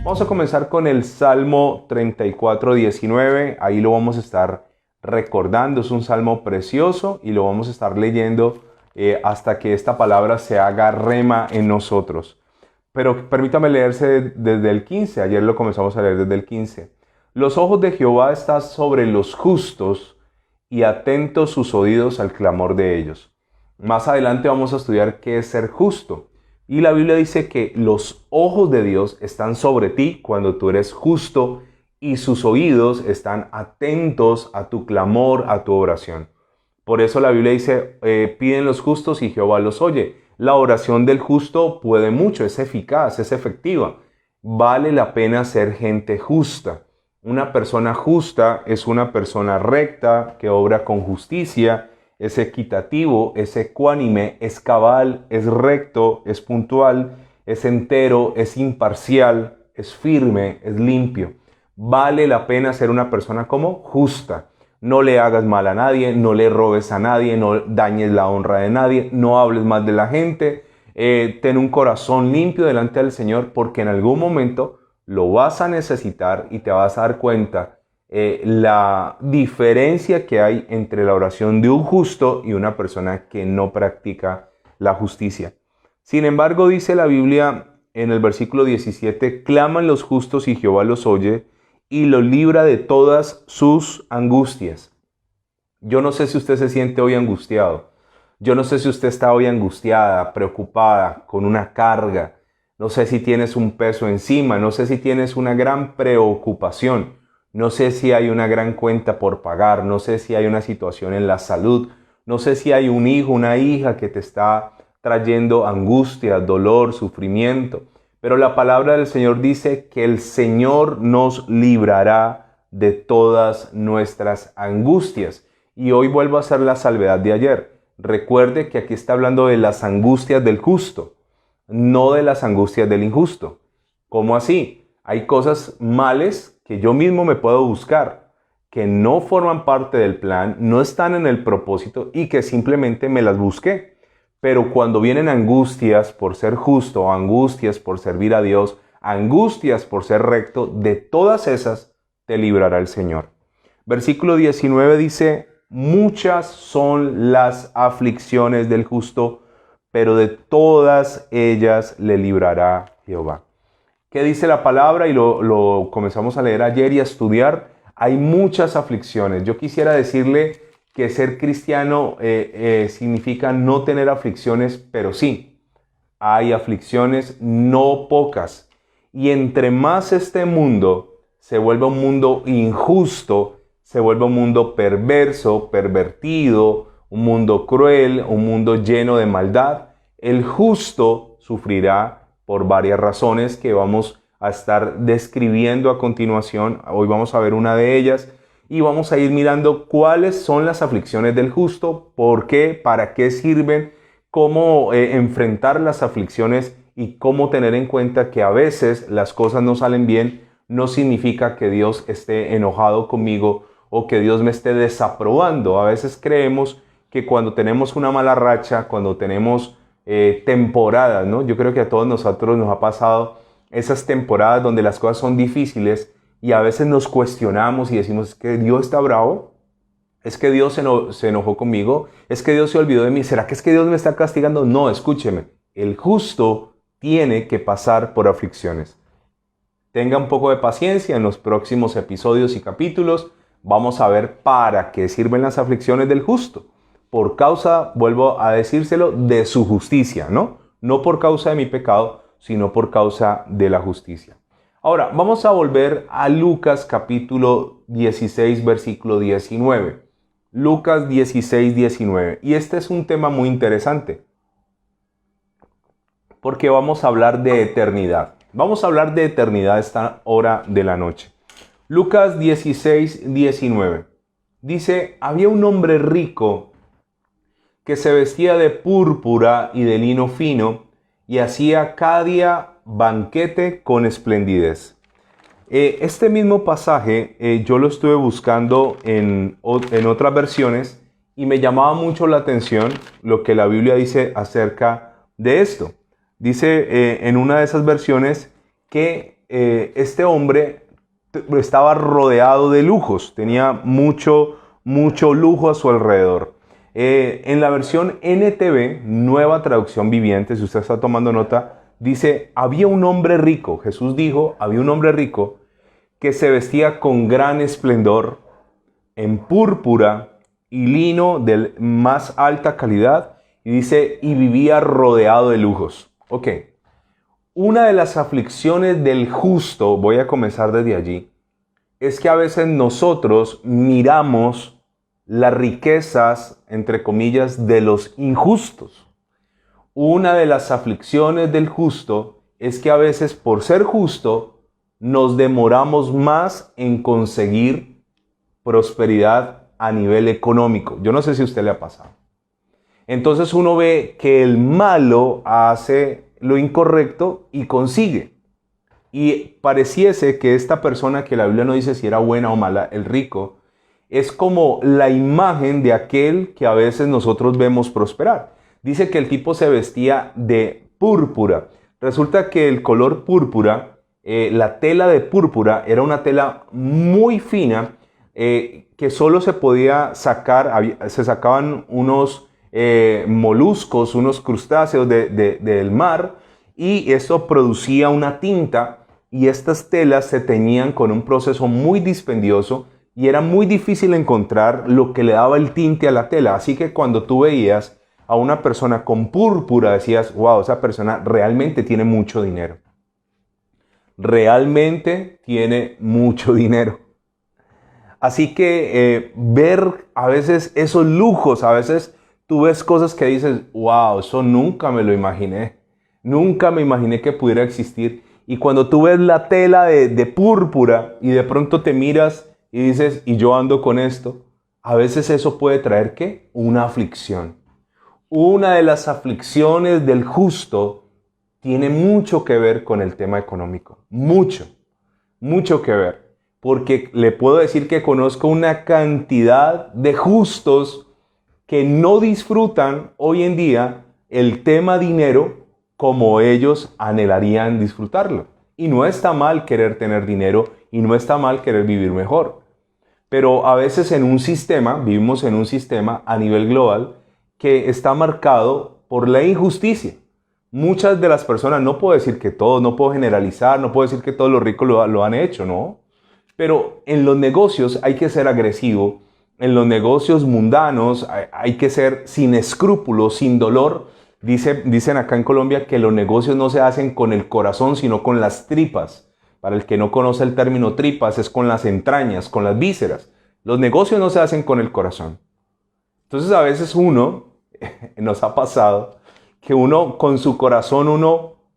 Vamos a comenzar con el Salmo 34:19. Ahí lo vamos a estar recordando. Es un salmo precioso y lo vamos a estar leyendo hasta que esta palabra se haga rema en nosotros. Pero permítame leerse desde el 15. Ayer lo comenzamos a leer desde el 15. Los ojos de Jehová están sobre los justos y atentos sus oídos al clamor de ellos. Más adelante vamos a estudiar qué es ser justo. Y la Biblia dice que los ojos de Dios están sobre ti cuando tú eres justo y sus oídos están atentos a tu clamor, a tu oración. Por eso la Biblia dice, piden los justos y Jehová los oye. La oración del justo puede mucho, es eficaz, es efectiva. Vale la pena ser gente justa. Una persona justa es una persona recta que obra con justicia, es equitativo, es ecuánime, es cabal, es recto, es puntual, es entero, es imparcial, es firme, es limpio. Vale la pena ser una persona como justa. No le hagas mal a nadie, no le robes a nadie, no dañes la honra de nadie, no hables mal de la gente. Ten un corazón limpio delante del Señor porque en algún momento lo vas a necesitar y te vas a dar cuenta la diferencia que hay entre la oración de un justo y una persona que no practica la justicia. Sin embargo, dice la Biblia en el versículo 17, claman los justos y Jehová los oye y los libra de todas sus angustias. Yo no sé si usted se siente hoy angustiado. Yo no sé si usted está hoy angustiada, preocupada, con una carga. No sé si tienes un peso encima. No sé si tienes una gran preocupación. No sé si hay una gran cuenta por pagar, no sé si hay una situación en la salud, no sé si hay un hijo, una hija que te está trayendo angustia, dolor, sufrimiento. Pero la palabra del Señor dice que el Señor nos librará de todas nuestras angustias. Y hoy vuelvo a hacer la salvedad de ayer. Recuerde que aquí está hablando de las angustias del justo, no de las angustias del injusto. ¿Cómo así? Hay cosas males que yo mismo me puedo buscar, que no forman parte del plan, no están en el propósito y que simplemente me las busqué. Pero cuando vienen angustias por ser justo, angustias por servir a Dios, angustias por ser recto, de todas esas te librará el Señor. Versículo 19 dice, muchas son las aflicciones del justo, pero de todas ellas le librará Jehová. ¿Qué dice la palabra? Y lo comenzamos a leer ayer y a estudiar. Hay muchas aflicciones. Yo quisiera decirle que ser cristiano significa no tener aflicciones, pero sí, hay aflicciones, no pocas. Y entre más este mundo se vuelve un mundo injusto, se vuelve un mundo perverso, pervertido, un mundo cruel, un mundo lleno de maldad, el justo sufrirá por varias razones que vamos a estar describiendo a continuación. Hoy vamos a ver una de ellas y vamos a ir mirando cuáles son las aflicciones del justo, por qué, para qué sirven, cómo enfrentar las aflicciones y cómo tener en cuenta que a veces las cosas no salen bien. No significa que Dios esté enojado conmigo o que Dios me esté desaprobando. A veces creemos que cuando tenemos una mala racha, cuando tenemos temporadas, ¿no? Yo creo que a todos nosotros nos ha pasado esas temporadas donde las cosas son difíciles y a veces nos cuestionamos y decimos, ¿es que Dios está bravo? ¿Es que Dios se enojó conmigo? ¿Es que Dios se olvidó de mí? ¿Será que es que Dios me está castigando? No, escúcheme, el justo tiene que pasar por aflicciones. Tenga un poco de paciencia, en los próximos episodios y capítulos vamos a ver para qué sirven las aflicciones del justo. Por causa, vuelvo a decírselo, de su justicia, ¿no? No por causa de mi pecado, sino por causa de la justicia. Ahora, vamos a volver a Lucas capítulo 16, versículo 19. Lucas 16, 19. Y este es un tema muy interesante, porque vamos a hablar de eternidad. Vamos a hablar de eternidad esta hora de la noche. Lucas 16, 19. Dice, había un hombre rico que se vestía de púrpura y de lino fino y hacía cada día banquete con esplendidez. Este mismo pasaje yo lo estuve buscando en otras versiones Y me llamaba mucho la atención lo que la Biblia dice acerca de esto. Dice en una de esas versiones que este hombre estaba rodeado de lujos, tenía mucho lujo a su alrededor. En la versión NTV, Nueva Traducción Viviente, si usted está tomando nota, dice, había un hombre rico, Jesús dijo, había un hombre rico que se vestía con gran esplendor, en púrpura y lino de más alta calidad, y dice, y vivía rodeado de lujos. Ok, una de las aflicciones del justo, voy a comenzar desde allí, es que a veces nosotros miramos las riquezas, entre comillas, de los injustos. Una de las aflicciones del justo es que a veces por ser justo nos demoramos más en conseguir prosperidad a nivel económico. Yo no sé si a usted le ha pasado. Entonces uno ve que el malo hace lo incorrecto y consigue. Y pareciese que esta persona, que la Biblia no dice si era buena o mala, el rico, es como la imagen de aquel que a veces nosotros vemos prosperar. Dice que el tipo se vestía de púrpura. Resulta que el color púrpura, la tela de púrpura, era una tela muy fina que solo se podía sacar, se sacaban unos moluscos, unos crustáceos del mar, y eso producía una tinta, y estas telas se teñían con un proceso muy dispendioso y era muy difícil encontrar lo que le daba el tinte a la tela. Así que cuando tú veías a una persona con púrpura, decías, wow, esa persona realmente tiene mucho dinero. Realmente tiene mucho dinero. Así que ver a veces esos lujos, a veces tú ves cosas que dices, wow, eso nunca me lo imaginé. Nunca me imaginé que pudiera existir. Y cuando tú ves la tela de púrpura y de pronto te miras y dices, y yo ando con esto, a veces eso puede traer, ¿qué? Una aflicción. Una de las aflicciones del justo tiene mucho que ver con el tema económico. Mucho que ver. Porque le puedo decir que conozco una cantidad de justos que no disfrutan hoy en día el tema dinero como ellos anhelarían disfrutarlo. Y no está mal querer tener dinero y no está mal querer vivir mejor. Pero a veces vivimos en un sistema a nivel global que está marcado por la injusticia. Muchas de las personas, no puedo decir que todos, no puedo generalizar, no puedo decir que todos los ricos lo han hecho, ¿no? Pero en los negocios hay que ser agresivo, en los negocios mundanos hay que ser sin escrúpulos, sin dolor. Dicen acá en Colombia que los negocios no se hacen con el corazón, sino con las tripas. Para el que no conoce el término tripas, es con las entrañas, con las vísceras. Los negocios no se hacen con el corazón. Entonces a veces nos ha pasado, que uno con su corazón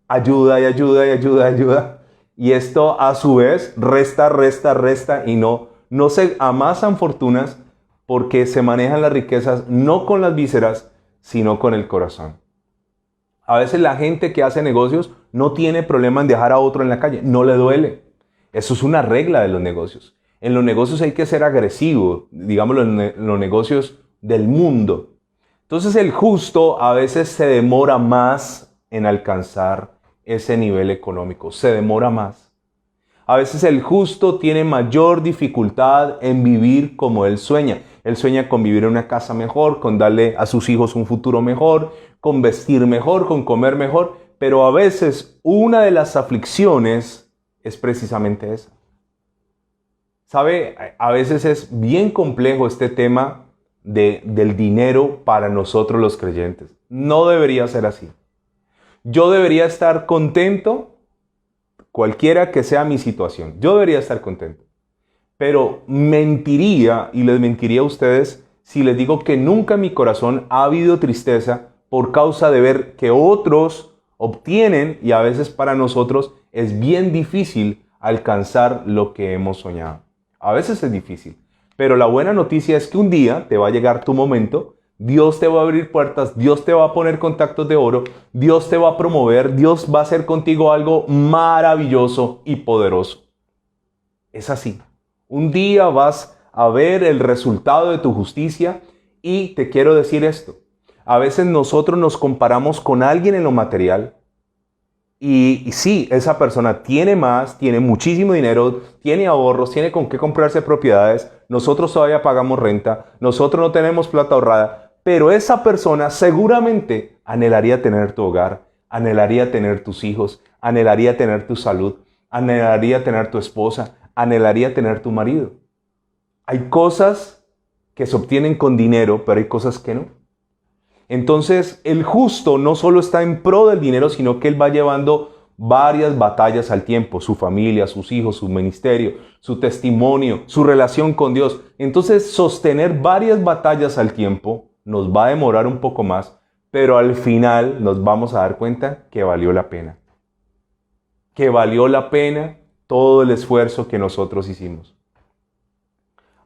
ayuda y ayuda y ayuda y ayuda. Y esto a su vez resta y no se amasan fortunas porque se manejan las riquezas no con las vísceras, sino con el corazón. A veces la gente que hace negocios no tiene problema en dejar a otro en la calle, no le duele. Eso es una regla de los negocios. En los negocios hay que ser agresivo, digámoslo, en los negocios del mundo. Entonces el justo a veces se demora más en alcanzar ese nivel económico, se demora más. A veces el justo tiene mayor dificultad en vivir como él sueña. Él sueña con vivir en una casa mejor, con darle a sus hijos un futuro mejor, con vestir mejor, con comer mejor. Pero a veces una de las aflicciones es precisamente esa. ¿Sabe? A veces es bien complejo este tema del dinero para nosotros los creyentes. No debería ser así. Yo debería estar contento, cualquiera que sea mi situación. Yo debería estar contento. Pero mentiría, y les mentiría a ustedes, si les digo que nunca en mi corazón ha habido tristeza por causa de ver que otros obtienen, y a veces para nosotros es bien difícil alcanzar lo que hemos soñado. A veces es difícil. Pero la buena noticia es que un día te va a llegar tu momento, Dios te va a abrir puertas, Dios te va a poner contactos de oro, Dios te va a promover, Dios va a hacer contigo algo maravilloso y poderoso. Es así. Un día vas a ver el resultado de tu justicia Y te quiero decir esto, a veces nosotros nos comparamos con alguien en lo material y sí, esa persona tiene más, tiene muchísimo dinero, tiene ahorros, tiene con qué comprarse propiedades, nosotros todavía pagamos renta, nosotros no tenemos plata ahorrada, pero esa persona seguramente anhelaría tener tu hogar, anhelaría tener tus hijos, anhelaría tener tu salud, anhelaría tener tu esposa, anhelaría tener tu marido. Hay cosas que se obtienen con dinero, pero hay cosas que no. Entonces, el justo no solo está en pro del dinero, sino que él va llevando varias batallas al tiempo, su familia, sus hijos, su ministerio, su testimonio, su relación con Dios. Entonces, sostener varias batallas al tiempo nos va a demorar un poco más, pero al final nos vamos a dar cuenta que valió la pena. Que valió la pena todo el esfuerzo que nosotros hicimos.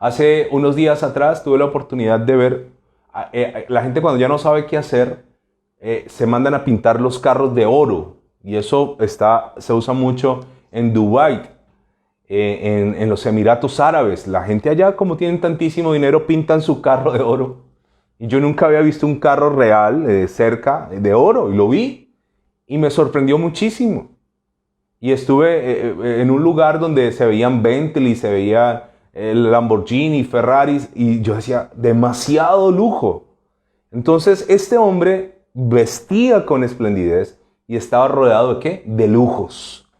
Hace unos días atrás tuve la oportunidad de ver la gente cuando ya no sabe qué hacer, se mandan a pintar los carros de oro. Y eso se usa mucho en Dubái, en los Emiratos Árabes. La gente allá, como tienen tantísimo dinero, pintan su carro de oro. Y yo nunca había visto un carro real cerca de oro. Y lo vi y me sorprendió muchísimo. Y estuve en un lugar donde se veían Bentley, se veía el Lamborghini, Ferraris, y yo decía, demasiado lujo. Entonces este hombre vestía con esplendidez y estaba rodeado ¿de qué? De lujos,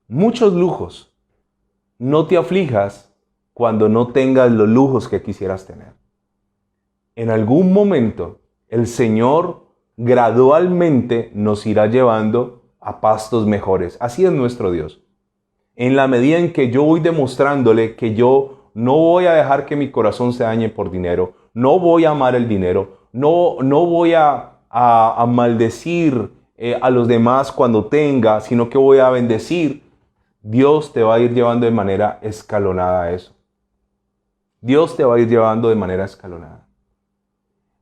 muchos lujos. No te aflijas cuando no tengas los lujos que quisieras tener. En algún momento el Señor gradualmente nos irá llevando a pastos mejores. Así es nuestro Dios. En la medida en que yo voy demostrándole que yo no voy a dejar que mi corazón se dañe por dinero, no voy a amar el dinero, no voy a maldecir a los demás cuando tenga, sino que voy a bendecir. Dios te va a ir llevando de manera escalonada a eso. Dios te va a ir llevando de manera escalonada.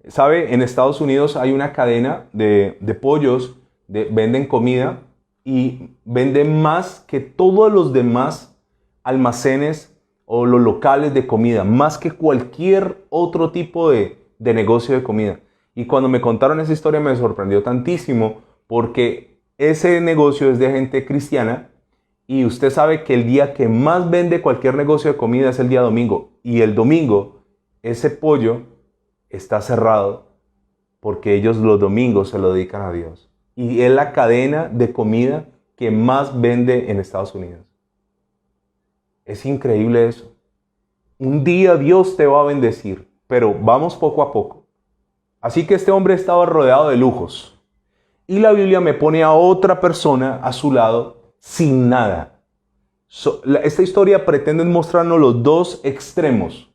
¿Sabe? En Estados Unidos hay una cadena de pollos, venden comida y venden más que todos los demás almacenes o los locales de comida, más que cualquier otro tipo de negocio de comida. Y cuando me contaron esa historia me sorprendió tantísimo, porque ese negocio es de gente cristiana y usted sabe que el día que más vende cualquier negocio de comida es el día domingo. Y el domingo ese pollo está cerrado porque ellos los domingos se lo dedican a Dios. Y es la cadena de comida que más vende en Estados Unidos. Es increíble eso. Un día Dios te va a bendecir, pero vamos poco a poco. Así que este hombre estaba rodeado de lujos. Y la Biblia me pone a otra persona a su lado sin nada. Esta historia pretende mostrarnos los dos extremos.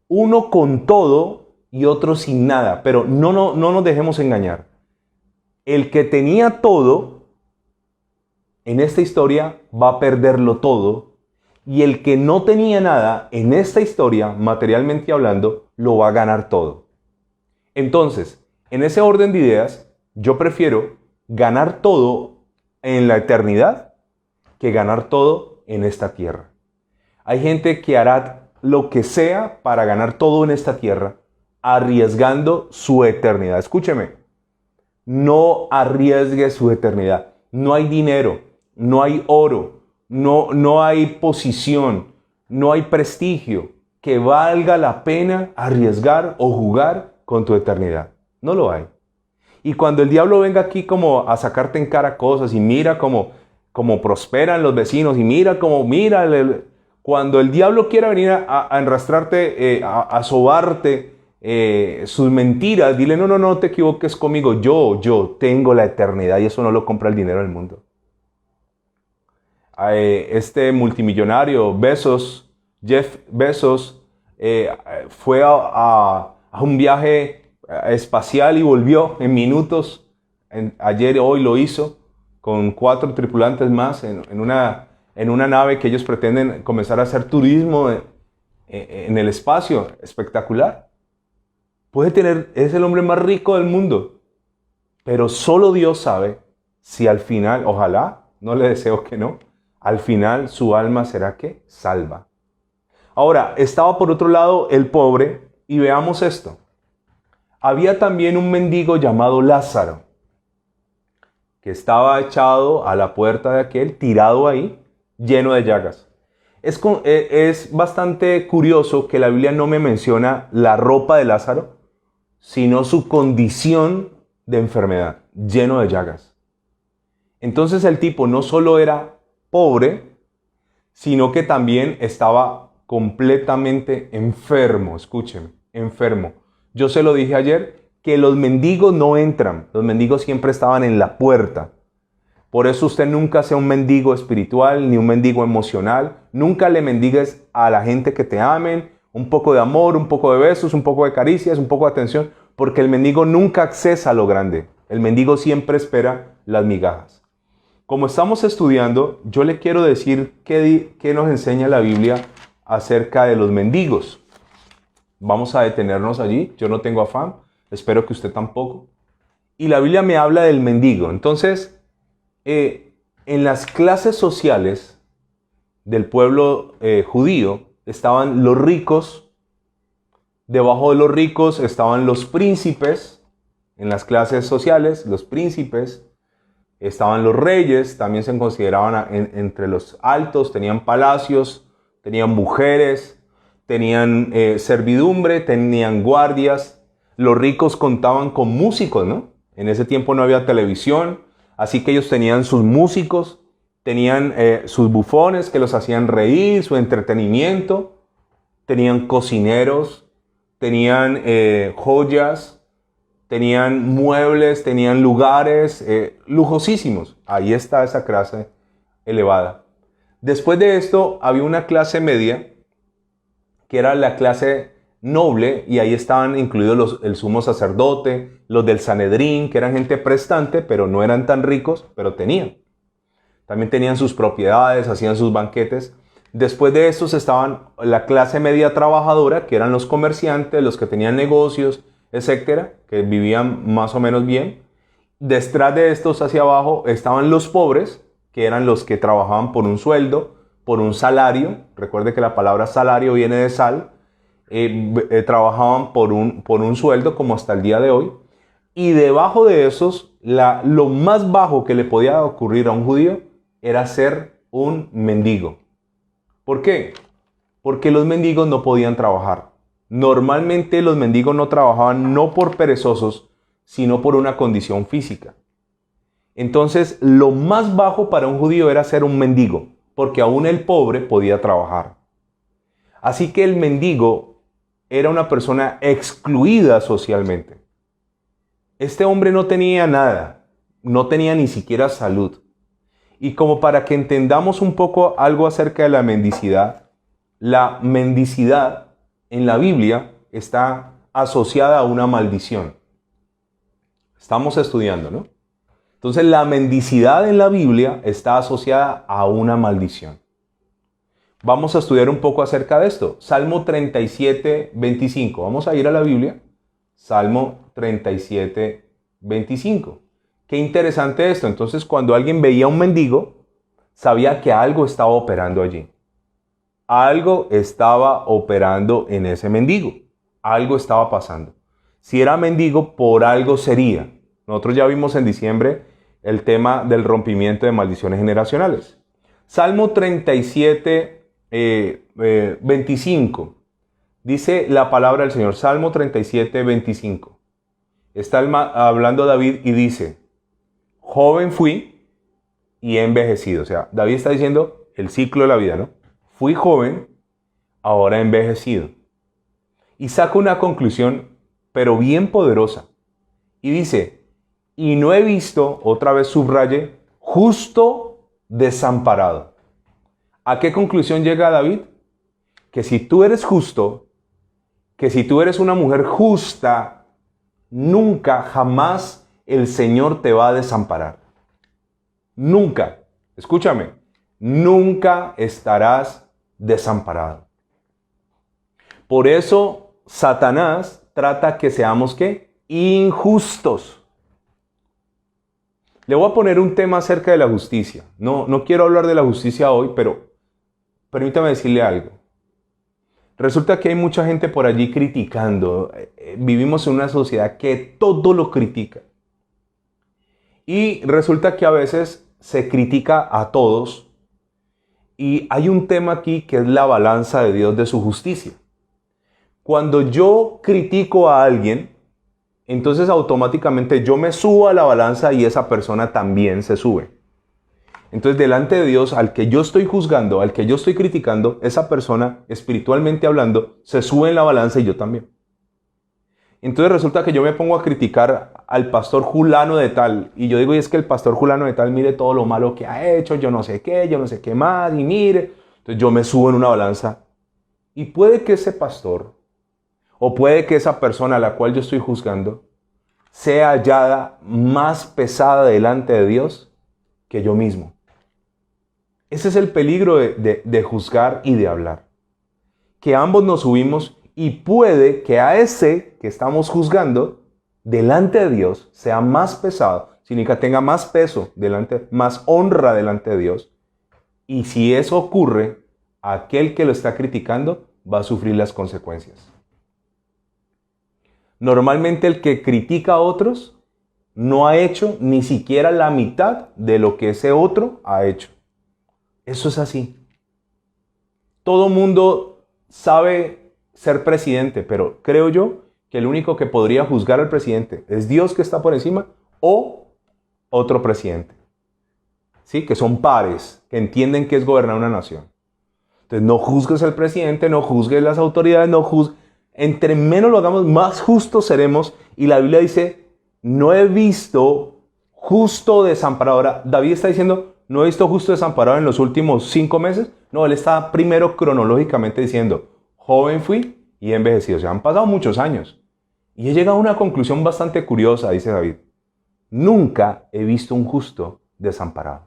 Uno con todo y otro sin nada. Pero no nos dejemos engañar. El que tenía todo, en esta historia va a perderlo todo. Y el que no tenía nada, en esta historia, materialmente hablando, lo va a ganar todo. Entonces, en ese orden de ideas, yo prefiero ganar todo en la eternidad que ganar todo en esta tierra. Hay gente que hará lo que sea para ganar todo en esta tierra, arriesgando su eternidad. Escúcheme, no arriesgue su eternidad. No hay dinero, no hay oro, no hay posición, no hay prestigio que valga la pena arriesgar o jugar con tu eternidad. No lo hay. Y cuando el diablo venga aquí como a sacarte en cara cosas y mira cómo prosperan los vecinos y cuando el diablo quiera venir a enrastrarte, a sobarte sus mentiras, dile no te equivoques conmigo, yo tengo la eternidad y eso no lo compra el dinero del mundo. Este multimillonario Jeff Bezos, fue a un viaje espacial y volvió en minutos. Hoy lo hizo con 4 tripulantes más en una nave que ellos pretenden comenzar a hacer turismo en el espacio. Espectacular. Es el hombre más rico del mundo. Pero solo Dios sabe si al final, ojalá, no le deseo que no, al final su alma será ¿qué? Salva. Ahora, estaba por otro lado el pobre Y veamos esto. Había también un mendigo llamado Lázaro, que estaba echado a la puerta de aquel, tirado ahí, lleno de llagas. Es bastante curioso que la Biblia no me menciona la ropa de Lázaro, sino su condición de enfermedad, lleno de llagas. Entonces el tipo no solo era pobre, sino que también estaba completamente enfermo. Escúcheme, enfermo. Yo se lo dije ayer, que los mendigos no entran, los mendigos siempre estaban en la puerta. Por eso usted nunca sea un mendigo espiritual ni un mendigo emocional. Nunca le mendigues a la gente que te amen. Un poco de amor, un poco de besos, un poco de caricias, un poco de atención. Porque el mendigo nunca accesa a lo grande. El mendigo siempre espera las migajas. Como estamos estudiando, yo le quiero decir qué nos enseña la Biblia acerca de los mendigos. Vamos a detenernos allí. Yo no tengo afán. Espero que usted tampoco. Y la Biblia me habla del mendigo. Entonces, en las clases sociales del pueblo judío estaban los ricos, debajo de los ricos estaban los príncipes, en las clases sociales, los príncipes, estaban los reyes, también se consideraban entre los altos, tenían palacios, tenían mujeres, tenían servidumbre, tenían guardias, los ricos contaban con músicos, ¿no? En ese tiempo no había televisión. Así que ellos tenían sus músicos, tenían sus bufones que los hacían reír, su entretenimiento, tenían cocineros, tenían joyas, tenían muebles, tenían lugares lujosísimos. Ahí está esa clase elevada. Después de esto había una clase media, que era la clase noble, y ahí estaban incluidos el sumo sacerdote, los del Sanedrín, que eran gente prestante, pero no eran tan ricos, pero tenían. También tenían sus propiedades, hacían sus banquetes. Después de estos estaban la clase media trabajadora, que eran los comerciantes, los que tenían negocios, etcétera, que vivían más o menos bien. Detrás de estos hacia abajo estaban los pobres, que eran los que trabajaban por un sueldo, por un salario. Recuerde que la palabra salario viene de sal. Trabajaban por un sueldo, como hasta el día de hoy. Y debajo de esos, lo más bajo que le podía ocurrir a un judío era ser un mendigo. ¿Por qué? Porque los mendigos no podían trabajar. Normalmente los mendigos no trabajaban no por perezosos, sino por una condición física. Entonces, lo más bajo para un judío era ser un mendigo, porque aún el pobre podía trabajar. Así que el mendigo era una persona excluida socialmente. Este hombre no tenía nada, no tenía ni siquiera salud. Y como para que entendamos un poco algo acerca de la mendicidad en la Biblia está asociada a una maldición. Estamos estudiando, ¿no? Entonces la mendicidad en la Biblia está asociada a una maldición. Vamos a estudiar un poco acerca de esto. Salmo 37, 25. Vamos a ir a la Biblia. Salmo 37, 25. Qué interesante esto. Entonces, cuando alguien veía a un mendigo, sabía que algo estaba operando allí. Algo estaba operando en ese mendigo. Algo estaba pasando. Si era mendigo, por algo sería. Nosotros ya vimos en diciembre el tema del rompimiento de maldiciones generacionales. Salmo 37, 25. Dice la palabra del Señor. Salmo 37, 25. Está hablando David y dice: joven fui y he envejecido. O sea, David está diciendo el ciclo de la vida, ¿no? Fui joven, ahora he envejecido. Y saca una conclusión, pero bien poderosa. Y dice: y no he visto, otra vez subraye, justo desamparado. ¿A qué conclusión llega David? Que si tú eres justo, que si tú eres una mujer justa, nunca, jamás el Señor te va a desamparar. Nunca. Escúchame. Nunca estarás desamparado. Por eso Satanás trata que seamos, ¿qué? Injustos. Le voy a poner un tema acerca de la justicia. No quiero hablar de la justicia hoy, pero permítame decirle algo. Resulta que hay mucha gente por allí criticando. Vivimos en una sociedad que todo lo critica. Y resulta que a veces se critica a todos. Y hay un tema aquí que es la balanza de Dios de su justicia. Cuando yo critico a alguien, entonces automáticamente yo me subo a la balanza y esa persona también se sube. Entonces delante de Dios, al que yo estoy juzgando, al que yo estoy criticando, esa persona, espiritualmente hablando, se sube en la balanza y yo también. Entonces resulta que yo me pongo a criticar al pastor Julano de tal, y yo digo, y es que el pastor Julano de tal, mire todo lo malo que ha hecho, yo no sé qué más, y mire. Entonces yo me subo en una balanza, y puede que ese pastor, o puede que esa persona a la cual yo estoy juzgando, sea hallada más pesada delante de Dios que yo mismo. Ese es el peligro de juzgar y de hablar. Que ambos nos subimos y puede que a ese que estamos juzgando delante de Dios sea más pesado, significa tenga más peso delante, más honra delante de Dios. Y si eso ocurre, aquel que lo está criticando va a sufrir las consecuencias. Normalmente el que critica a otros no ha hecho ni siquiera la mitad de lo que ese otro ha hecho. Eso es así. Todo mundo sabe ser presidente, pero creo yo que el único que podría juzgar al presidente es Dios, que está por encima, o otro presidente. ¿Sí? Que son pares, que entienden que es gobernar una nación. Entonces no juzgues al presidente, no juzgues las autoridades, no juzgues. Entre menos lo hagamos, más justos seremos. Y la Biblia dice, no he visto justo desamparado. Ahora, David está diciendo, no he visto justo desamparado en los últimos 5 meses. No, él está primero cronológicamente diciendo, joven fui y he envejecido. O sea, han pasado muchos años. Y he llegado a una conclusión bastante curiosa, dice David. Nunca he visto un justo desamparado.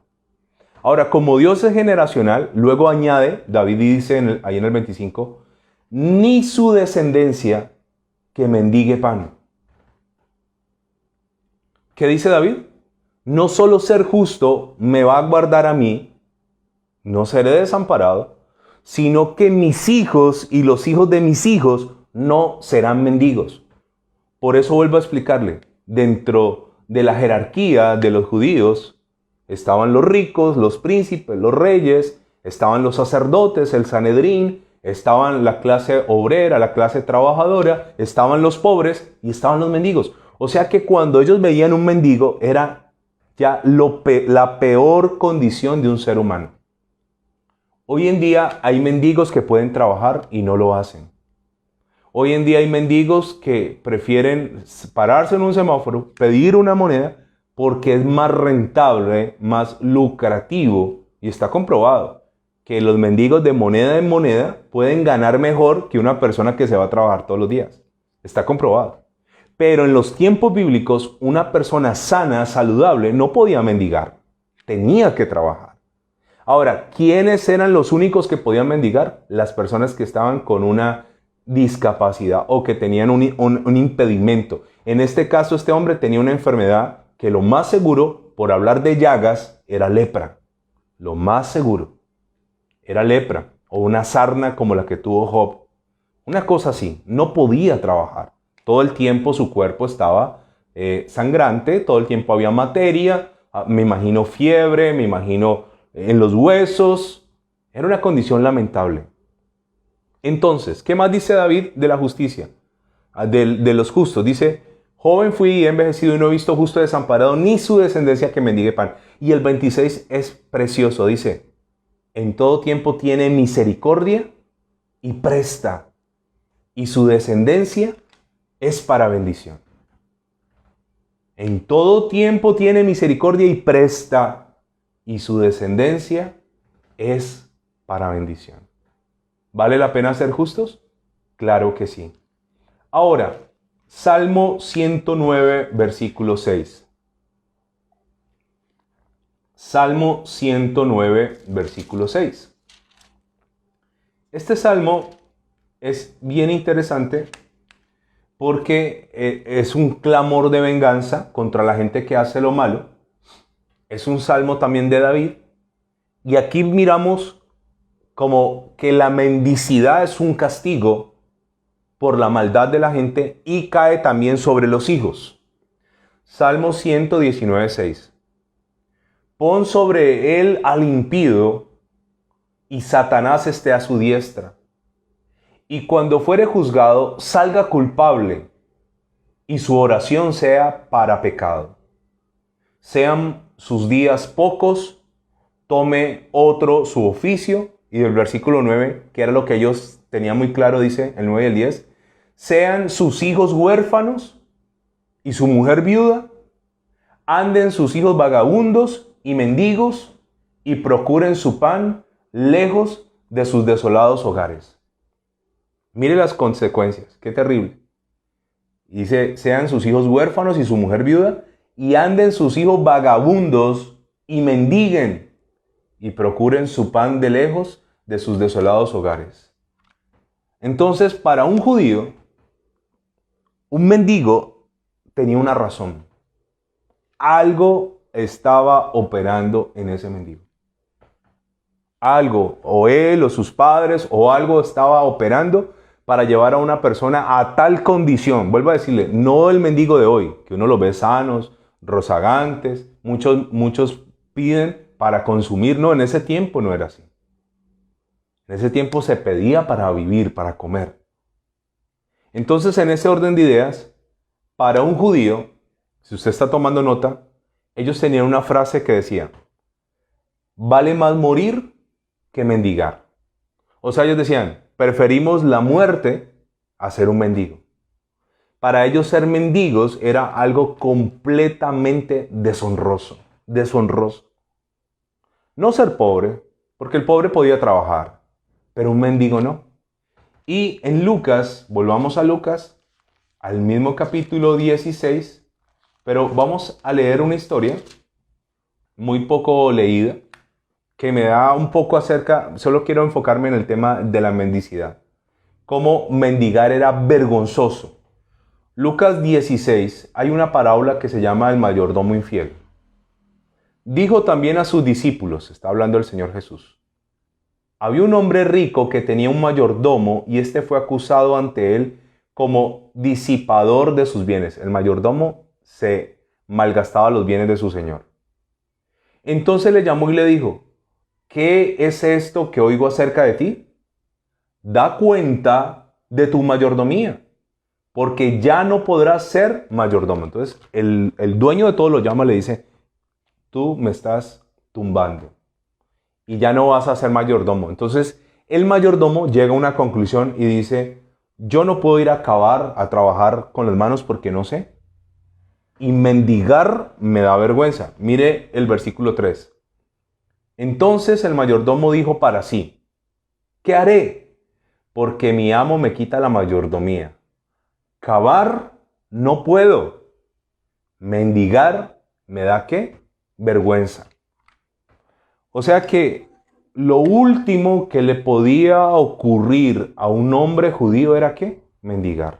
Ahora, como Dios es generacional, luego añade, David dice ahí en el 25, ni su descendencia que mendigue pan. ¿Qué dice David? No solo ser justo me va a guardar a mí, no seré desamparado, sino que mis hijos y los hijos de mis hijos no serán mendigos. Por eso vuelvo a explicarle, dentro de la jerarquía de los judíos estaban los ricos, los príncipes, los reyes, estaban los sacerdotes, el Sanedrín, estaban la clase obrera, la clase trabajadora, estaban los pobres y estaban los mendigos. O sea que cuando ellos veían un mendigo era ya la peor condición de un ser humano. Hoy en día hay mendigos que pueden trabajar y no lo hacen. Hoy en día hay mendigos que prefieren pararse en un semáforo, pedir una moneda, porque es más rentable, más lucrativo, y está comprobado que los mendigos de moneda en moneda pueden ganar mejor que una persona que se va a trabajar todos los días. Está comprobado. Pero en los tiempos bíblicos, una persona sana, saludable, no podía mendigar. Tenía que trabajar. Ahora, ¿quiénes eran los únicos que podían mendigar? Las personas que estaban con una discapacidad o que tenían un impedimento. En este caso, este hombre tenía una enfermedad que lo más seguro, por hablar de llagas, era lepra. Lo más seguro era lepra o una sarna como la que tuvo Job. Una cosa así, no podía trabajar. Todo el tiempo su cuerpo estaba sangrante, todo el tiempo había materia, me imagino fiebre, me imagino en los huesos. Era una condición lamentable. Entonces, ¿qué más dice David de la justicia? De los justos. Dice, joven fui y he envejecido y no he visto justo desamparado, ni su descendencia que mendigue pan. Y el 26 es precioso, dice, en todo tiempo tiene misericordia y presta, y su descendencia es para bendición. En todo tiempo tiene misericordia y presta, y su descendencia es para bendición. ¿Vale la pena ser justos? Claro que sí. Ahora, Salmo 109, versículo 6. Salmo 109, versículo 6. Este salmo es bien interesante porque es un clamor de venganza contra la gente que hace lo malo. Es un salmo también de David. Y aquí miramos como que la mendicidad es un castigo por la maldad de la gente y cae también sobre los hijos. Salmo 119, 6. Pon sobre él al impío y Satanás esté a su diestra. Y cuando fuere juzgado, salga culpable y su oración sea para pecado. Sean sus días pocos, tome otro su oficio. Y del versículo 9, que era lo que ellos tenían muy claro, dice el 9 y el 10, sean sus hijos huérfanos y su mujer viuda, anden sus hijos vagabundos y mendigos y procuren su pan lejos de sus desolados hogares. Mire las consecuencias, qué terrible. Dice, sean sus hijos huérfanos y su mujer viuda, y anden sus hijos vagabundos y mendiguen, y procuren su pan de lejos de sus desolados hogares. Entonces, para un judío, un mendigo tenía una razón. Algo estaba operando en ese mendigo. Algo, o él o sus padres, o algo estaba operando para llevar a una persona a tal condición. Vuelvo a decirle, no el mendigo de hoy, que uno los ve sanos, rozagantes, muchos piden para consumir. No, en ese tiempo no era así. En ese tiempo se pedía para vivir, para comer. Entonces, en ese orden de ideas, para un judío, si usted está tomando nota, ellos tenían una frase que decía, vale más morir que mendigar. O sea, ellos decían, preferimos la muerte a ser un mendigo. Para ellos ser mendigos era algo completamente deshonroso. No ser pobre, porque el pobre podía trabajar, pero un mendigo no. Y en Lucas, volvamos a Lucas, al mismo capítulo 16, pero vamos a leer una historia muy poco leída, que me da un poco acerca, solo quiero enfocarme en el tema de la mendicidad. Cómo mendigar era vergonzoso. Lucas 16, hay una parábola que se llama el mayordomo infiel. Dijo también a sus discípulos, está hablando el Señor Jesús, había un hombre rico que tenía un mayordomo y este fue acusado ante él como disipador de sus bienes. El mayordomo se malgastaba los bienes de su señor. Entonces le llamó y le dijo, ¿qué es esto que oigo acerca de ti? Da cuenta de tu mayordomía, porque ya no podrás ser mayordomo. Entonces el dueño de todo lo llama y le dice, tú me estás tumbando y ya no vas a ser mayordomo. Entonces el mayordomo llega a una conclusión y dice, yo no puedo ir a trabajar con las manos porque no sé. Y mendigar me da vergüenza. Mire el versículo 3. Entonces el mayordomo dijo para sí, ¿qué haré? Porque mi amo me quita la mayordomía. Cavar no puedo. Mendigar me da ¿qué? Vergüenza. O sea que lo último que le podía ocurrir a un hombre judío era ¿qué? Mendigar.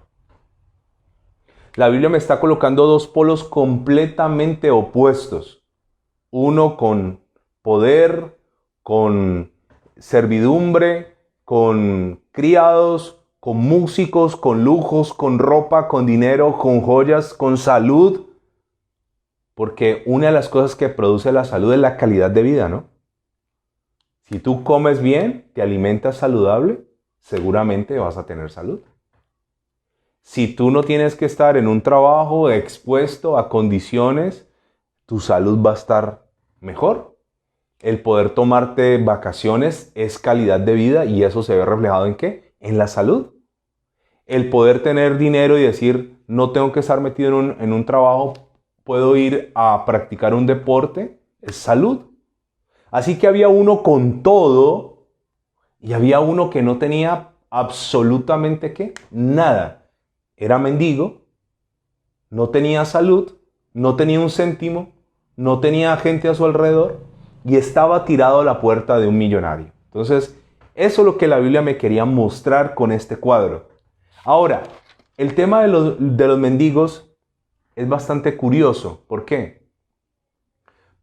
La Biblia me está colocando dos polos completamente opuestos. Uno con poder, con servidumbre, con criados, con músicos, con lujos, con ropa, con dinero, con joyas, con salud. Porque una de las cosas que produce la salud es la calidad de vida, ¿no? Si tú comes bien, te alimentas saludable, seguramente vas a tener salud. Si tú no tienes que estar en un trabajo expuesto a condiciones, tu salud va a estar mejor. El poder tomarte vacaciones es calidad de vida y eso se ve reflejado ¿en qué? En la salud. El poder tener dinero y decir, no tengo que estar metido en un trabajo, puedo ir a practicar un deporte, es salud. Así que había uno con todo y había uno que no tenía absolutamente ¿qué? Nada. Era mendigo, no tenía salud, no tenía un céntimo, no tenía gente a su alrededor y estaba tirado a la puerta de un millonario. Entonces, eso es lo que la Biblia me quería mostrar con este cuadro. Ahora, el tema de los mendigos es bastante curioso. ¿Por qué?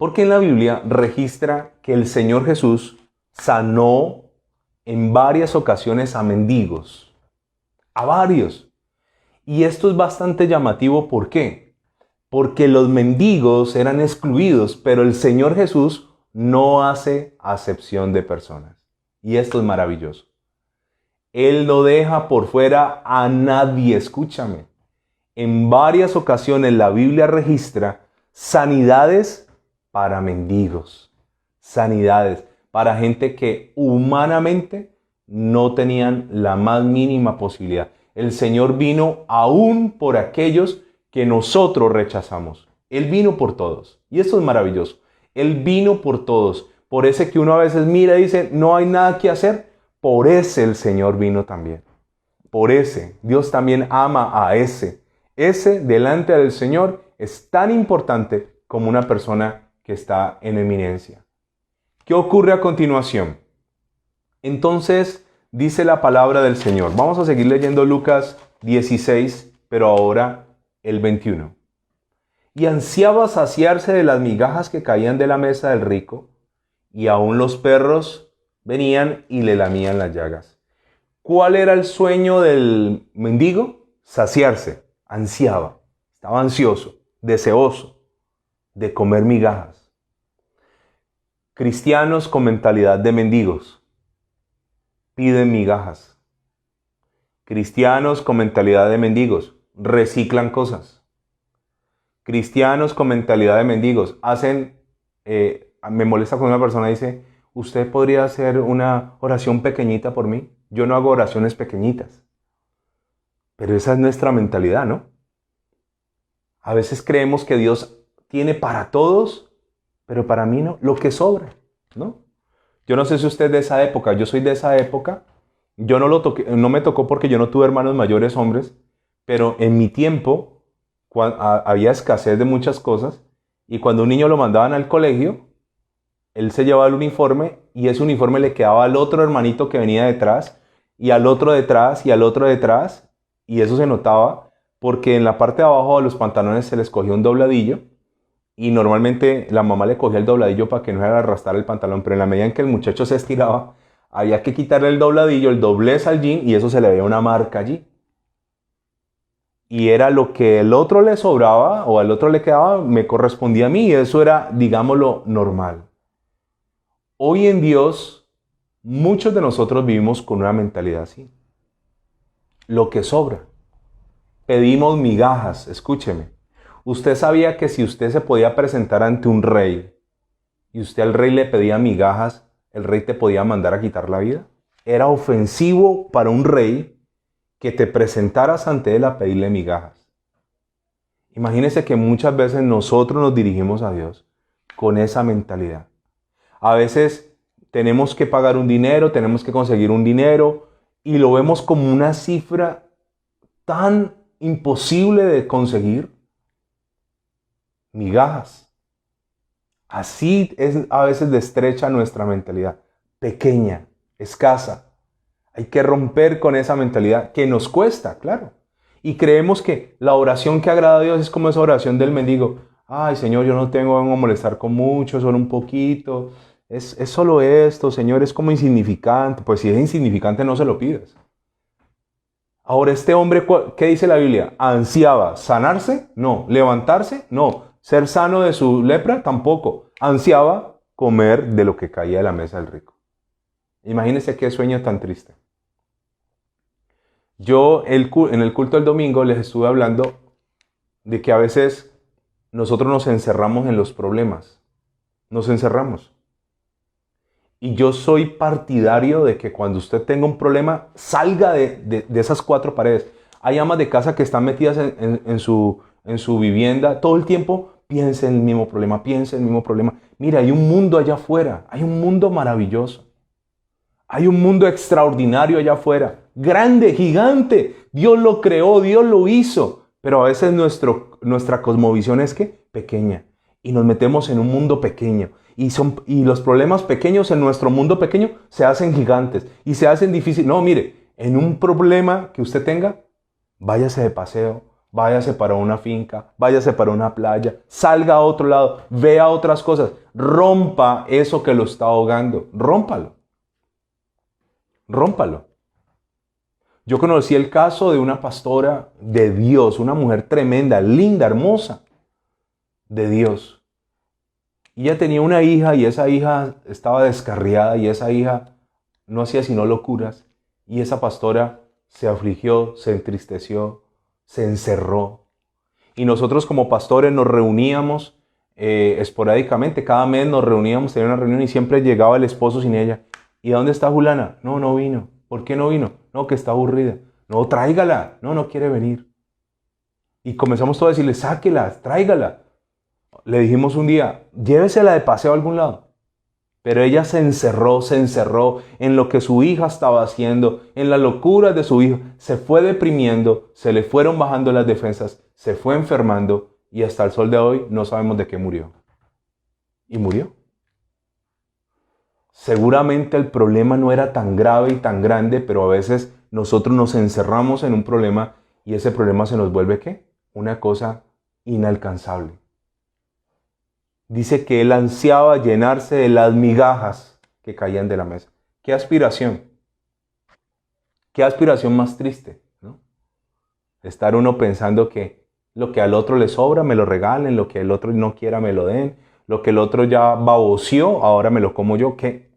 Porque en la Biblia registra que el Señor Jesús sanó en varias ocasiones a mendigos, a varios. Y esto es bastante llamativo, ¿por qué? Porque los mendigos eran excluidos, pero el Señor Jesús no hace acepción de personas. Y esto es maravilloso. Él no deja por fuera a nadie, escúchame. En varias ocasiones la Biblia registra sanidades para mendigos, sanidades para gente que humanamente no tenían la más mínima posibilidad. El Señor vino aún por aquellos que nosotros rechazamos. Él vino por todos. Y esto es maravilloso. Él vino por todos. Por ese que uno a veces mira y dice, no hay nada que hacer. Por ese el Señor vino también. Por ese. Dios también ama a ese. Ese delante del Señor es tan importante como una persona que está en eminencia. ¿Qué ocurre a continuación? Entonces dice la palabra del Señor. Vamos a seguir leyendo Lucas 16, pero ahora el 21. Y ansiaba saciarse de las migajas que caían de la mesa del rico, y aún los perros venían y le lamían las llagas. ¿Cuál era el sueño del mendigo? Saciarse, ansiaba, estaba ansioso, deseoso de comer migajas. Cristianos con mentalidad de mendigos piden migajas. Cristianos con mentalidad de mendigos reciclan cosas. Cristianos con mentalidad de mendigos hacen, me molesta cuando una persona dice, ¿usted podría hacer una oración pequeñita por mí? Yo no hago oraciones pequeñitas. Pero esa es nuestra mentalidad, ¿no? A veces creemos que Dios tiene para todos, pero para mí no, lo que sobra, ¿no? Yo no sé si usted es de esa época, yo soy de esa época. Yo no me tocó porque yo no tuve hermanos mayores hombres, pero en mi tiempo había escasez de muchas cosas y cuando un niño lo mandaban al colegio, él se llevaba el uniforme y ese uniforme le quedaba al otro hermanito que venía detrás y al otro detrás y al otro detrás, y eso se notaba porque en la parte de abajo de los pantalones se les cogía un dobladillo y normalmente la mamá le cogía el dobladillo para que no se le arrastrara el pantalón, pero en la medida en que el muchacho se estiraba, había que quitarle el dobladillo, el doblez al jean y eso se le veía una marca allí. Y era lo que el otro le sobraba o al otro le quedaba, me correspondía a mí y eso era, digámoslo, normal. Hoy en Dios, muchos de nosotros vivimos con una mentalidad así. Lo que sobra. Pedimos migajas, escúcheme. ¿Usted sabía que si usted se podía presentar ante un rey y usted al rey le pedía migajas, el rey te podía mandar a quitar la vida? Era ofensivo para un rey que te presentaras ante él a pedirle migajas. Imagínese que muchas veces nosotros nos dirigimos a Dios con esa mentalidad. A veces tenemos que pagar un dinero, tenemos que conseguir un dinero y lo vemos como una cifra tan imposible de conseguir. Migajas. Así es a veces de estrecha nuestra mentalidad. Pequeña, escasa. Hay que romper con esa mentalidad que nos cuesta, claro. Y creemos que la oración que agrada a Dios es como esa oración del mendigo. Ay, Señor, yo no tengo, vengo a molestar con mucho, solo un poquito. Es solo esto, Señor, es como insignificante. Pues si es insignificante, no se lo pidas. Ahora, este hombre, ¿qué dice la Biblia? ¿Ansiaba sanarse? No. ¿Levantarse? No. ¿Ser sano de su lepra? Tampoco. Ansiaba comer de lo que caía de la mesa del rico. Imagínense qué sueño tan triste. Yo en el culto del domingo les estuve hablando de que a veces nosotros nos encerramos en los problemas. Nos encerramos. Y yo soy partidario de que cuando usted tenga un problema, salga de esas cuatro paredes. Hay amas de casa que están metidas en su vivienda todo el tiempo. Piensa en el mismo problema, piensa en el mismo problema. Mira, hay un mundo allá afuera. Hay un mundo maravilloso. Hay un mundo extraordinario allá afuera. Grande, gigante. Dios lo creó, Dios lo hizo. Pero a veces nuestra cosmovisión es ¿qué? Pequeña. Y nos metemos en un mundo pequeño. Y los problemas pequeños en nuestro mundo pequeño se hacen gigantes. Y se hacen difíciles. No, mire, en un problema que usted tenga, váyase de paseo. Váyase para una finca, váyase para una playa, salga a otro lado, vea otras cosas. Rompa eso que lo está ahogando. Rómpalo. rómpalo. Yo conocí el caso de una pastora de Dios, una mujer tremenda, linda, hermosa, de Dios. Y ella tenía una hija y esa hija estaba descarriada y esa hija no hacía sino locuras. Y esa pastora se afligió, se entristeció, se encerró. Y nosotros como pastores nos reuníamos esporádicamente, cada mes nos reuníamos, tenía una reunión y siempre llegaba el esposo sin ella. ¿Y dónde está Julana? No, no vino. ¿Por qué no vino? No, que está aburrida. No, tráigala. No, no quiere venir. Y comenzamos todos a decirle, sáquela, tráigala. Le dijimos un día, llévesela de paseo a algún lado. Pero ella se encerró en lo que su hija estaba haciendo, en las locuras de su hijo. Se fue deprimiendo, se le fueron bajando las defensas, se fue enfermando y hasta el sol de hoy no sabemos de qué murió. Y murió. Seguramente el problema no era tan grave y tan grande, pero a veces nosotros nos encerramos en un problema y ese problema se nos vuelve ¿qué? Una cosa inalcanzable. Dice que él ansiaba llenarse de las migajas que caían de la mesa. ¡Qué aspiración! ¡Qué aspiración más triste! ¿No? Estar uno pensando que lo que al otro le sobra me lo regalen, lo que el otro no quiera me lo den, lo que el otro ya baboció, ahora me lo como yo. ¿Qué?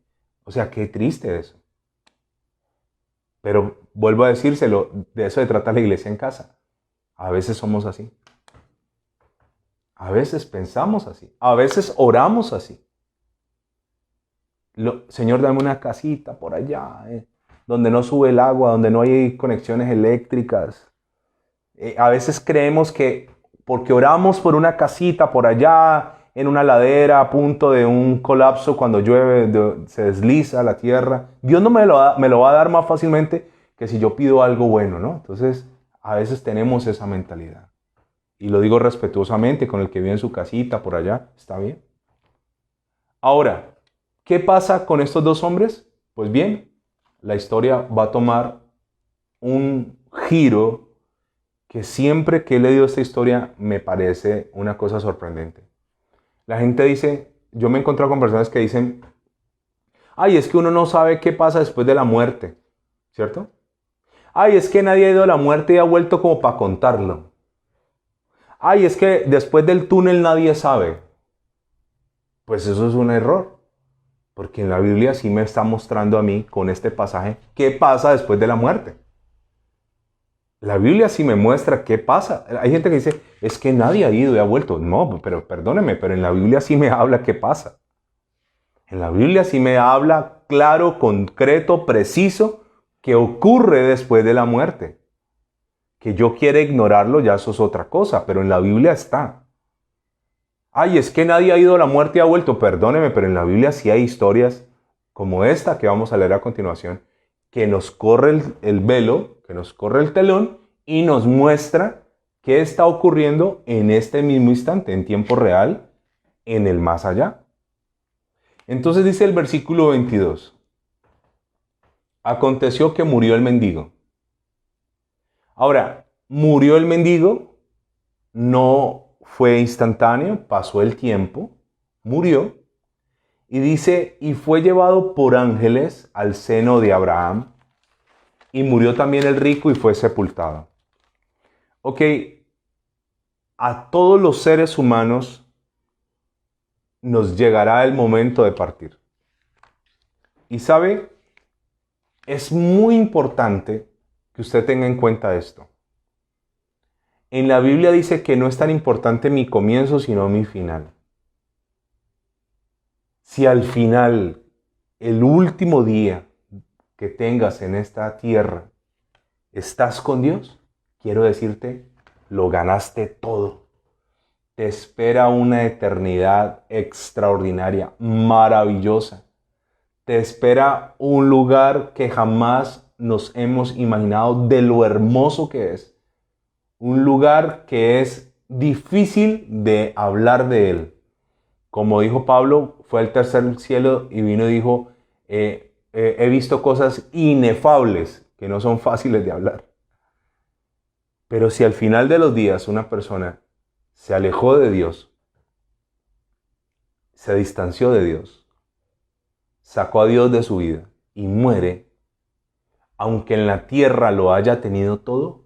O sea, qué triste eso. Pero vuelvo a decírselo, de eso se trata la iglesia en casa. A veces somos así. A veces pensamos así. A veces oramos así. Señor, dame una casita por allá, donde no sube el agua, donde no hay conexiones eléctricas. A veces creemos que porque oramos por una casita por allá, en una ladera, a punto de un colapso, cuando llueve, se desliza la tierra, Dios no me lo va a dar más fácilmente que si yo pido algo bueno, ¿no? Entonces, a veces tenemos esa mentalidad. Y lo digo respetuosamente, con el que vive en su casita por allá, está bien. Ahora, ¿qué pasa con estos dos hombres? Pues bien, la historia va a tomar un giro que siempre que he leído esta historia me parece una cosa sorprendente. La gente dice, yo me he encontrado con personas que dicen, ay, es que uno no sabe qué pasa después de la muerte, ¿cierto? Ay, es que nadie ha ido a la muerte y ha vuelto como para contarlo. Ay, es que después del túnel nadie sabe. Pues eso es un error. Porque en la Biblia sí me está mostrando a mí, con este pasaje, qué pasa después de la muerte. La Biblia sí me muestra qué pasa. Hay gente que dice, es que nadie ha ido y ha vuelto. No, pero perdóneme, pero en la Biblia sí me habla qué pasa. En la Biblia sí me habla claro, concreto, preciso, qué ocurre después de la muerte. Que yo quiera ignorarlo, ya eso es otra cosa, pero en la Biblia está. Ay, es que nadie ha ido a la muerte y ha vuelto. Perdóneme, pero en la Biblia sí hay historias como esta que vamos a leer a continuación, que nos corre el velo, que nos corre el telón y nos muestra qué está ocurriendo en este mismo instante, en tiempo real, en el más allá. Entonces dice el versículo 22. Aconteció que murió el mendigo. Ahora, murió el mendigo, no fue instantáneo, pasó el tiempo, murió. Y dice, y fue llevado por ángeles al seno de Abraham, y murió también el rico y fue sepultado. Ok, a todos los seres humanos nos llegará el momento de partir. Y sabe, es muy importante que usted tenga en cuenta esto. En la Biblia dice que no es tan importante mi comienzo, sino mi final. Si al final, el último día que tengas en esta tierra, estás con Dios, quiero decirte, lo ganaste todo. Te espera una eternidad extraordinaria, maravillosa. Te espera un lugar que jamás nos hemos imaginado de lo hermoso que es. Un lugar que es difícil de hablar de él. Como dijo Pablo, fue al tercer cielo y vino y dijo, he visto cosas inefables que no son fáciles de hablar. Pero si al final de los días una persona se alejó de Dios, se distanció de Dios, sacó a Dios de su vida y muere, aunque en la tierra lo haya tenido todo,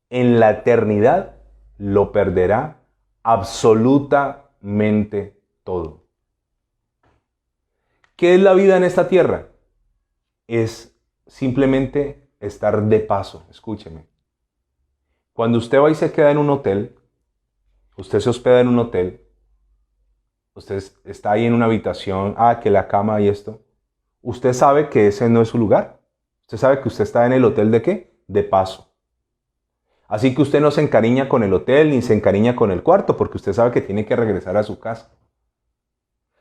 en la eternidad lo perderá absolutamente todo. ¿Qué es la vida en esta tierra? Es simplemente estar de paso. Escúcheme. Cuando usted va y se queda en un hotel, usted se hospeda en un hotel, usted está ahí en una habitación, que la cama y esto, usted sabe que ese no es su lugar. Usted sabe que usted está en el hotel ¿de qué? De paso. Así que usted no se encariña con el hotel ni se encariña con el cuarto porque usted sabe que tiene que regresar a su casa.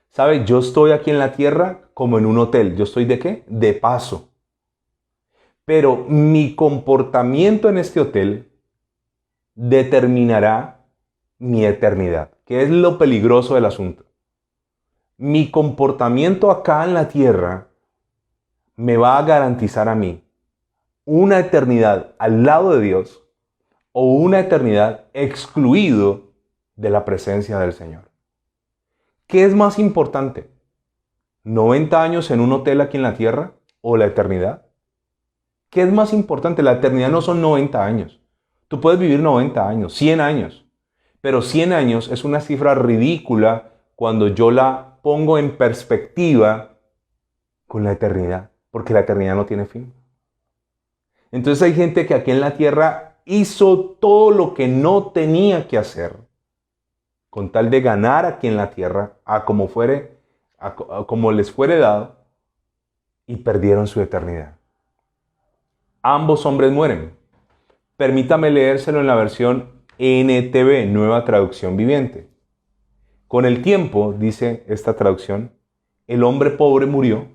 ¿Sabe? Yo estoy aquí en la tierra como en un hotel. ¿Yo estoy de qué? De paso. Pero mi comportamiento en este hotel determinará mi eternidad. ¿Qué es lo peligroso del asunto? Mi comportamiento acá en la tierra me va a garantizar a mí una eternidad al lado de Dios o una eternidad excluido de la presencia del Señor. ¿Qué es más importante? ¿90 años en un hotel aquí en la tierra o la eternidad? ¿Qué es más importante? La eternidad no son 90 años. Tú puedes vivir 90 años, 100 años, pero 100 años es una cifra ridícula cuando yo la pongo en perspectiva con la eternidad, porque la eternidad no tiene fin. Entonces hay gente que aquí en la tierra hizo todo lo que no tenía que hacer con tal de ganar aquí en la tierra a como les fuere dado y perdieron su eternidad. Ambos hombres mueren. Permítame leérselo en la versión NTV, Nueva Traducción Viviente. Con el tiempo, dice esta traducción, el hombre pobre murió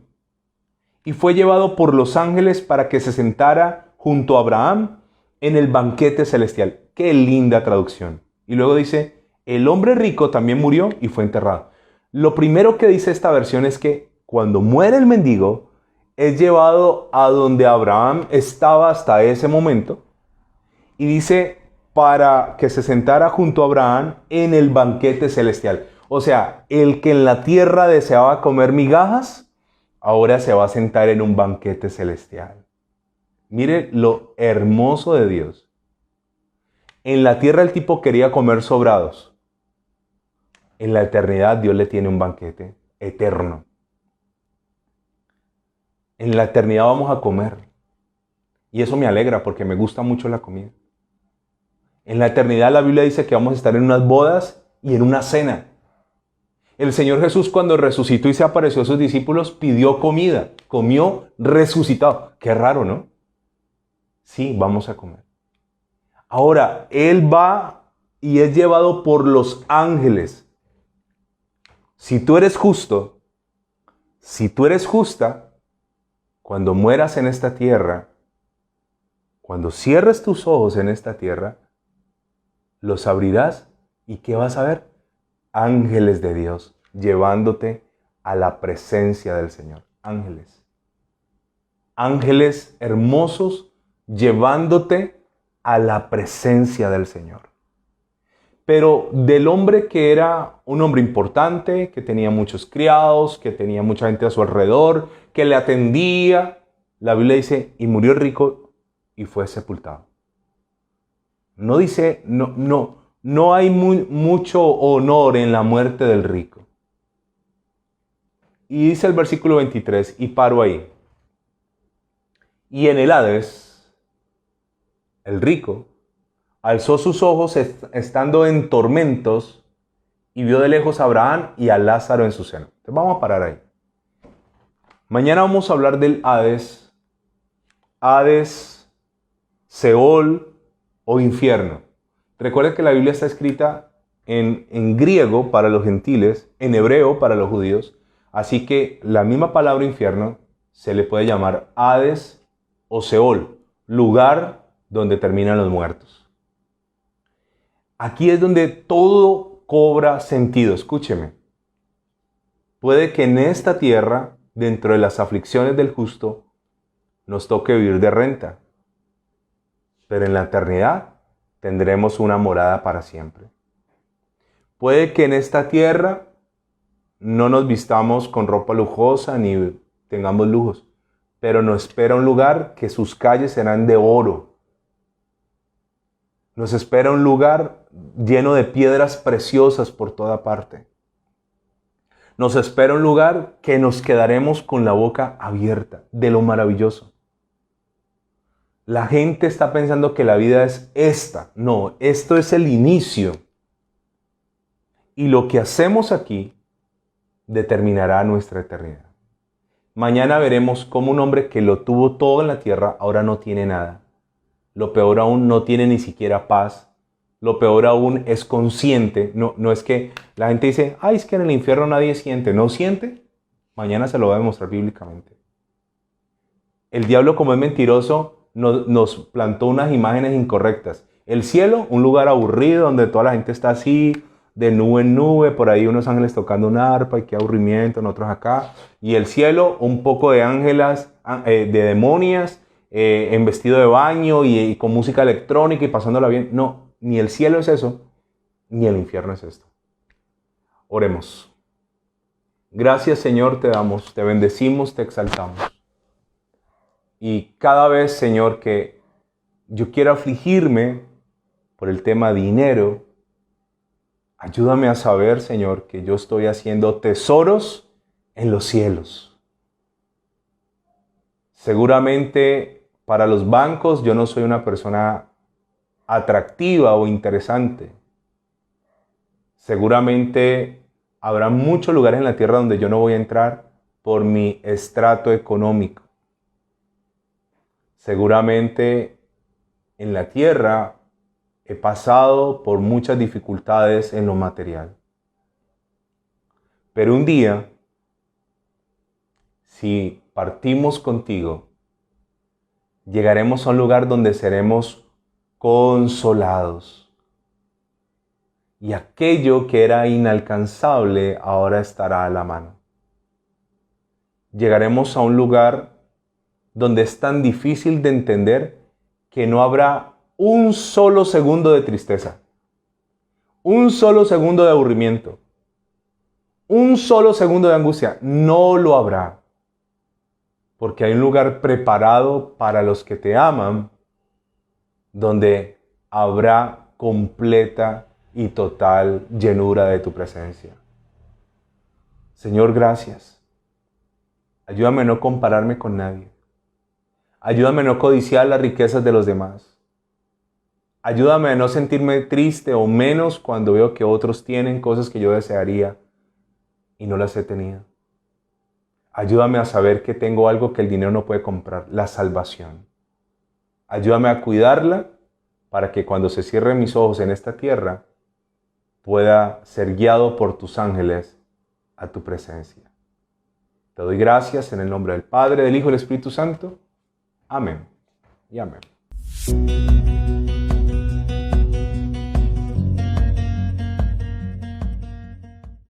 y fue llevado por los ángeles para que se sentara junto a Abraham en el banquete celestial. Qué linda traducción. Y luego dice, el hombre rico también murió y fue enterrado. Lo primero que dice esta versión es que cuando muere el mendigo, es llevado a donde Abraham estaba hasta ese momento. Y dice, para que se sentara junto a Abraham en el banquete celestial. O sea, el que en la tierra deseaba comer migajas, ahora se va a sentar en un banquete celestial. Mire lo hermoso de Dios. En la tierra el tipo quería comer sobrados. En la eternidad Dios le tiene un banquete eterno. En la eternidad vamos a comer. Y eso me alegra porque me gusta mucho la comida. En la eternidad la Biblia dice que vamos a estar en unas bodas y en una cena. El Señor Jesús cuando resucitó y se apareció a sus discípulos pidió comida. Comió resucitado. Qué raro, ¿no? Sí, vamos a comer. Ahora, Él va y es llevado por los ángeles. Si tú eres justo, si tú eres justa, cuando mueras en esta tierra, cuando cierres tus ojos en esta tierra, los abrirás y ¿qué vas a ver? Ángeles de Dios llevándote a la presencia del Señor. Ángeles. Ángeles hermosos llevándote a la presencia del Señor. Pero del hombre que era un hombre importante, que tenía muchos criados, que tenía mucha gente a su alrededor, que le atendía, la Biblia dice, y murió rico y fue sepultado. No dice, no hay mucho honor en la muerte del rico. Y dice el versículo 23, y paro ahí. Y en el Hades, el rico alzó sus ojos estando en tormentos y vio de lejos a Abraham y a Lázaro en su seno. Entonces vamos a parar ahí. Mañana vamos a hablar del Hades, Seol o infierno. Recuerden que la Biblia está escrita en griego para los gentiles, en hebreo para los judíos. Así que la misma palabra infierno se le puede llamar Hades o Seol, lugar donde terminan los muertos. Aquí es donde todo cobra sentido. Escúcheme. Puede que en esta tierra, dentro de las aflicciones del justo, nos toque vivir de renta. Pero en la eternidad tendremos una morada para siempre. Puede que en esta tierra no nos vistamos con ropa lujosa ni tengamos lujos, pero nos espera un lugar que sus calles serán de oro. Nos espera un lugar lleno de piedras preciosas por toda parte. Nos espera un lugar que nos quedaremos con la boca abierta de lo maravilloso. La gente está pensando que la vida es esta. No, esto es el inicio. Y lo que hacemos aquí determinará nuestra eternidad. Mañana veremos cómo un hombre que lo tuvo todo en la tierra ahora no tiene nada. Lo peor aún, no tiene ni siquiera paz. Lo peor aún, es consciente. No es que la gente dice, ay, es que en el infierno nadie siente. ¿No siente? Mañana se lo va a demostrar bíblicamente. El diablo, como es mentiroso, nos plantó unas imágenes incorrectas. El cielo, un lugar aburrido donde toda la gente está así, de nube en nube, por ahí unos ángeles tocando una arpa y qué aburrimiento, nosotros acá. Y el cielo, un poco de ángelas, de demonias, en vestido de baño y con música electrónica y pasándola bien. No, ni el cielo es eso, ni el infierno es esto. Oremos. Gracias, Señor, te damos, te bendecimos, te exaltamos. Y cada vez, Señor, que yo quiero afligirme por el tema dinero, ayúdame a saber, Señor, que yo estoy haciendo tesoros en los cielos. Seguramente para los bancos yo no soy una persona atractiva o interesante. Seguramente habrá muchos lugares en la tierra donde yo no voy a entrar por mi estrato económico. Seguramente en la tierra he pasado por muchas dificultades en lo material. Pero un día, si partimos contigo, llegaremos a un lugar donde seremos consolados. Y aquello que era inalcanzable ahora estará a la mano. Llegaremos a un lugar donde es tan difícil de entender que no habrá un solo segundo de tristeza, un solo segundo de aburrimiento, un solo segundo de angustia. No lo habrá, porque hay un lugar preparado para los que te aman, donde habrá completa y total llenura de tu presencia. Señor, gracias. Ayúdame a no compararme con nadie. Ayúdame a no codiciar las riquezas de los demás. Ayúdame a no sentirme triste o menos cuando veo que otros tienen cosas que yo desearía y no las he tenido. Ayúdame a saber que tengo algo que el dinero no puede comprar, la salvación. Ayúdame a cuidarla para que cuando se cierren mis ojos en esta tierra, pueda ser guiado por tus ángeles a tu presencia. Te doy gracias en el nombre del Padre, del Hijo y del Espíritu Santo. Amén y amén.